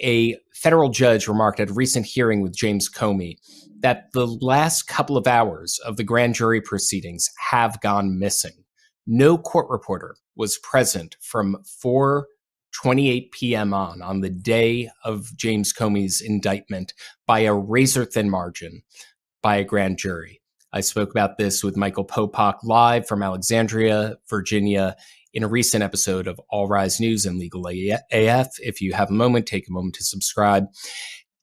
a federal judge remarked at a recent hearing with James Comey that the last couple of hours of the grand jury proceedings have gone missing. No court reporter was present from 4:28 p.m. on the day of James Comey's indictment by a razor-thin margin by a grand jury. I spoke about this with Michael Popak live from Alexandria, Virginia, in a recent episode of All Rise News and Legal AF. If you have a moment, take a moment to subscribe.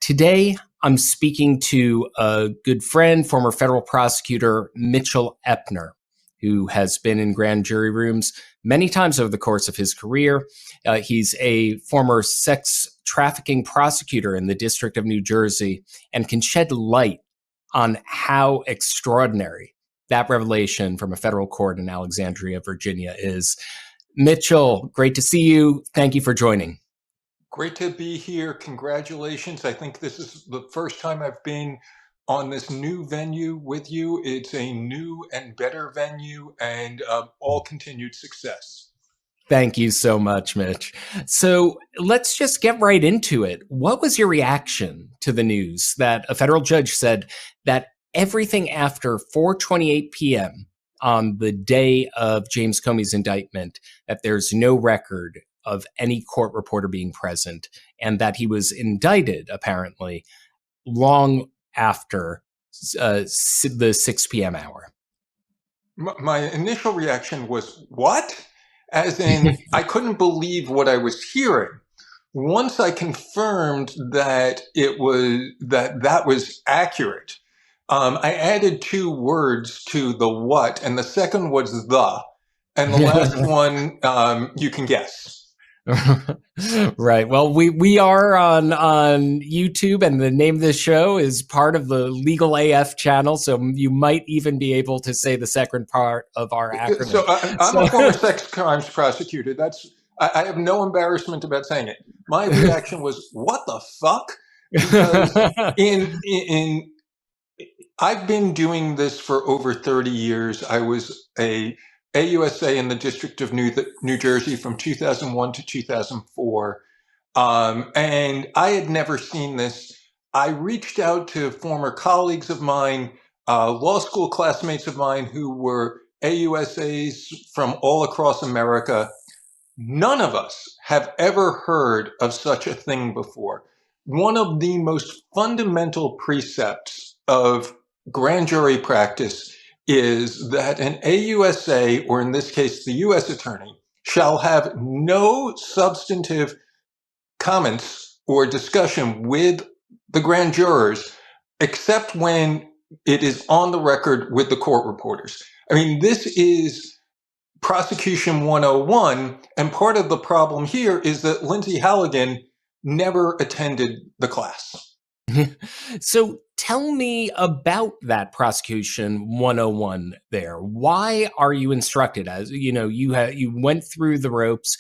Today, I'm speaking to a good friend, former federal prosecutor Mitchell Epner, who has been in grand jury rooms many times over the course of his career. He's a former sex trafficking prosecutor in the District of New Jersey and can shed light on how extraordinary that revelation from a federal court in Alexandria, Virginia is. Mitchell, great to see you. Thank you for joining. Great to be here. Congratulations. I think this is the first time I've been on this new venue with you. It's a new and better venue, and all continued success. Thank you so much, Mitch. So let's just get right into it. What was your reaction to the news that a federal judge said that everything after 4:28 p.m. on the day of James Comey's indictment, that there's no record of any court reporter being present, and that he was indicted, apparently, long after the 6 p.m. hour? My initial reaction was, what? As in, I couldn't believe what I was hearing. Once I confirmed that that was accurate, I added two words to the what, and the second was the, and the last one you can guess. Right. Well, we are on YouTube, and the name of this show is part of the Legal AF channel, so you might even be able to say the second part of our acronym. So I'm a former sex crimes prosecutor. I have no embarrassment about saying it. My reaction was, what the fuck? Because I've been doing this for over 30 years. I was a AUSA in the District of New Jersey from 2001 to 2004. And I had never seen this. I reached out to former colleagues of mine, law school classmates of mine who were AUSAs from all across America. None of us have ever heard of such a thing before. One of the most fundamental precepts of grand jury practice is that an AUSA, or in this case, the U.S. attorney, shall have no substantive comments or discussion with the grand jurors, except when it is on the record with the court reporters. I mean, this is prosecution 101, and part of the problem here is that Lindsay Halligan never attended the class. So tell me about that prosecution 101 there. Why are you instructed? As you know, you went through the ropes.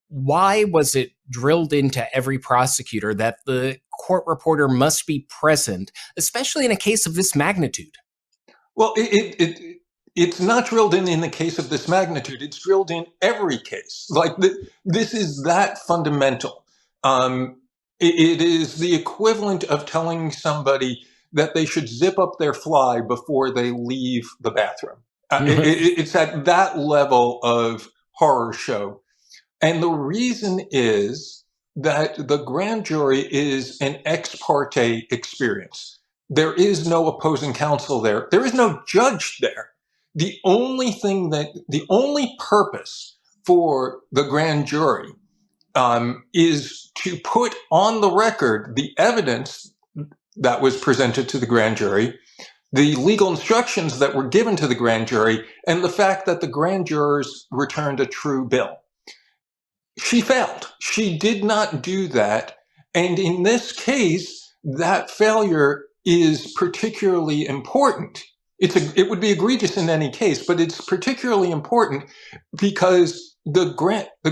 Why was it drilled into every prosecutor that the court reporter must be present, especially in a case of this magnitude? Well, it's not drilled in the case of this magnitude. It's drilled in every case. Like this is that fundamental. It is the equivalent of telling somebody that they should zip up their fly before they leave the bathroom. It's at that level of horror show. And the reason is that the grand jury is an ex parte experience. There is no opposing counsel there. There is no judge there. The only purpose for the grand jury is to put on the record the evidence that was presented to the grand jury, the legal instructions that were given to the grand jury, and the fact that the grand jurors returned a true bill. She failed. She did not do that. And in this case, that failure is particularly important. It would be egregious in any case, but it's particularly important because the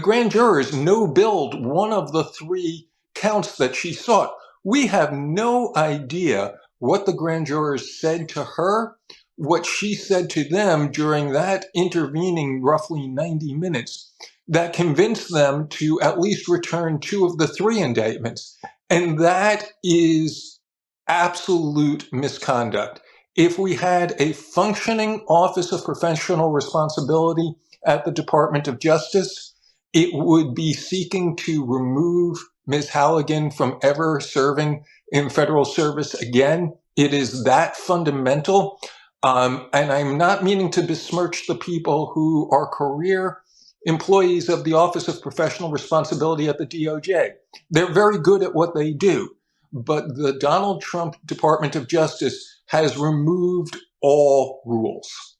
grand jurors no-billed one of the three counts that she sought. We have no idea what the grand jurors said to her, what she said to them during that intervening roughly 90 minutes that convinced them to at least return two of the three indictments. And that is absolute misconduct. If we had a functioning Office of Professional Responsibility at the Department of Justice, it would be seeking to remove Ms. Halligan from ever serving in federal service again. It is that fundamental. And I'm not meaning to besmirch the people who are career employees of the Office of Professional Responsibility at the DOJ. They're very good at what they do. But the Donald Trump Department of Justice has removed all rules.